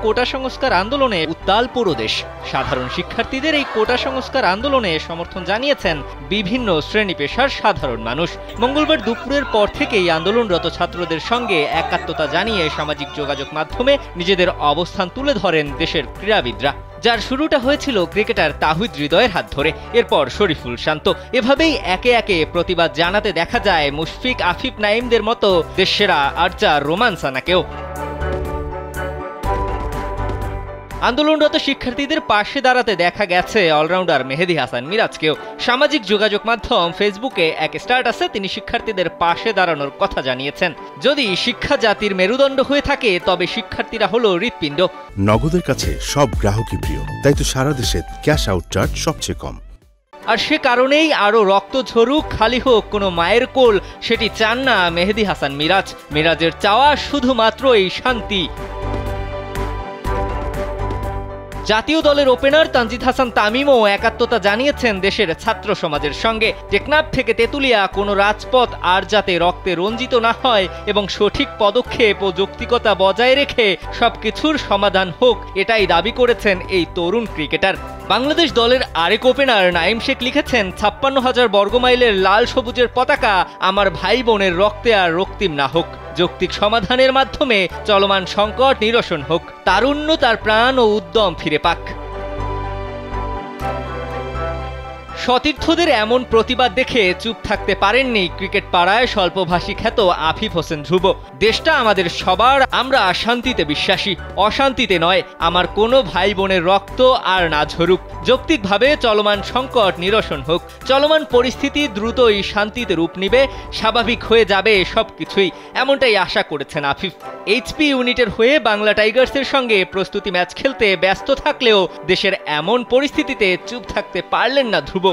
কোটা সংস্কার আন্দোলনে উত্তাল পুরো দেশ। সাধারণ শিক্ষার্থীদের এই কোটা সংস্কার আন্দোলনে সমর্থন জানিয়েছেন বিভিন্ন শ্রেণী পেশার সাধারণ মানুষ। মঙ্গলবার দুপুরের পর থেকেই আন্দোলনরত ছাত্রদের সঙ্গে একাত্মতা জানিয়ে সামাজিক যোগাযোগ মাধ্যমে নিজেদের অবস্থান তুলে ধরেন দেশের ক্রীড়াবিদরা, যার শুরুটা হয়েছিল ক্রিকেটার তাহিদ হৃদয়ের হাত ধরে, এরপর শরীফুল শান্ত। এভাবেই একে একে প্রতিবাদ জানাতে দেখা যায় মুশফিক, আফিফ, নাইমদের মতো দেশসেরা আর্চার রোমান সানাকেও। আন্দোলনরত শিক্ষার্থীদের পাশে দাঁড়াতে দেখা গেছে অলরাউন্ডার মেহেদী হাসান মিরাজকেও। সামাজিক যোগাযোগ মাধ্যম ফেসবুকে এক স্ট্যাটাসে তিনি শিক্ষার্থীদের পাশে দাঁড়ানোর কথা জানিয়েছেন। যদি শিক্ষা জাতির মেরুদণ্ড হয়ে থাকে তবে শিক্ষার্থীরা হলো হৃৎপিণ্ড। নগদের কাছে সব গ্রাহকই প্রিয়, তাই তো সারা দেশে ক্যাশ আউট চার্জ সবচেয়ে কম। আর সে কারণেই আরো রক্ত ঝরুক, খালি হোক কোনো মায়ের কোল, সেটি চান না মেহেদী হাসান মিরাজ। মিরাজের চাওয়া শুধুমাত্র এই শান্তি। জাতীয় দলের ওপেনার তানজিদ হাসান তামিমও একাত্মতা জানিয়েছেন দেশের ছাত্র সমাজের সঙ্গে। টেকনাফ থেকে তেতুলিয়া কোনো রাজপথ আর যাতে রক্তে রঞ্জিত না হয় এবং সঠিক পদক্ষেপ ও যৌক্তিকতা বজায় রেখে সবকিছুর সমাধান হোক, এটাই দাবি করেছেন এই তরুণ ক্রিকেটার। বাংলাদেশ দলের আরেক ওপেনার নাঈম শেখ লিখেছেন, 56,000 বর্গমাইলের লাল সবুজের পতাকা আমার ভাই বোনের রক্তে আর রক্তিম না হোক। যৌক্তিক সমাধানের মাধ্যমে চলমান সংকট নিরসন হোক, তারুণ্য তার প্রাণ ও উদ্যম ফিরে পাক। সতীর্থদের এমন প্রতিবাদ দেখে চুপ থাকতে পারেননি ক্রিকেট পাড়ায় স্বল্পভাষী খ্যাত আফিফ হোসেন ধ্রুব। দেশটা আমাদের সবার, আমরা শান্তিতে বিশ্বাসী, অশান্তিতে নয়। আমার কোনো ভাই বোনের রক্ত আর না ঝরুক, যৌক্তিকভাবে চলমান সংকট নিরসন হোক। চলমান পরিস্থিতি দ্রুতই শান্তিতে রূপ নিবে, স্বাভাবিক হয়ে যাবে সবকিছুই, এমনটাই আশা করেছেন আফিফ। এইচপি ইউনিটের হয়ে বাংলা টাইগার্সের সঙ্গে প্রস্তুতি ম্যাচ খেলতে ব্যস্ত থাকলেও দেশের এমন পরিস্থিতিতে চুপ থাকতে পারলেন না ধ্রুব।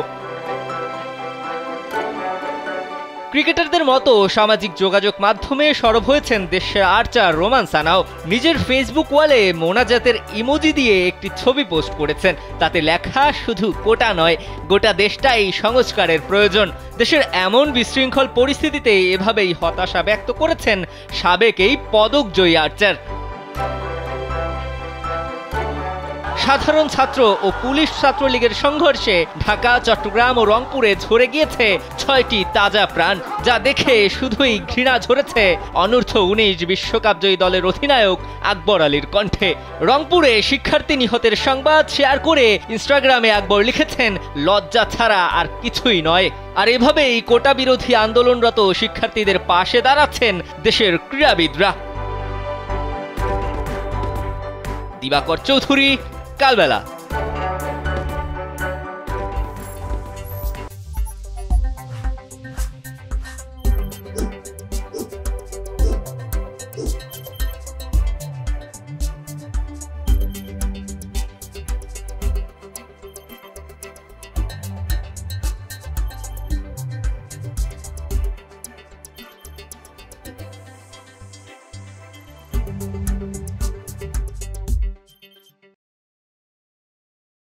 ক্রিকেটারদের মতো সামাজিক যোগাযোগ মাধ্যমে সরব হয়েছেন দেশের আর্চার রোমান সানাও। নিজের ফেসবুক ওয়ালে মোনাজাতের ইমোজি দিয়ে একটি ছবি পোস্ট করেছেন। তাতে লেখা, শুধু কোটা নয়, গোটা দেশটাই সংস্কারের প্রয়োজন। দেশের এমন বিশৃঙ্খল পরিস্থিতিতে এভাবেই হতাশা ব্যক্ত করেছেন সাবেক এই পদকজয়ী আর্চার। সাধারণ ছাত্র ও পুলিশ ছাত্রলীগের সংঘর্ষে ঢাকা, চট্টগ্রাম ও রংপুরে ঝরে গিয়েছে 6টি তাজা প্রাণ, যা দেখে শুধুই ঘৃণা ঝরেছে অনূর্ধ্ব-19 বিশ্বকাপজয়ী দলের অধিনায়ক আকবর আলীর কণ্ঠে। রংপুরে শিক্ষার্থী নিহতের সংবাদ শেয়ার করে ইনস্টাগ্রামে আকবর লিখেছেন, লজ্জা ছাড়া আর কিছুই নয়। আর এভাবেই কোটা বিরোধী আন্দোলনরত শিক্ষার্থীদের পাশে দাঁড়াচ্ছেন দেশের ক্রীড়াবিদরা। দিবাকর চৌধুরী, কালবেলা।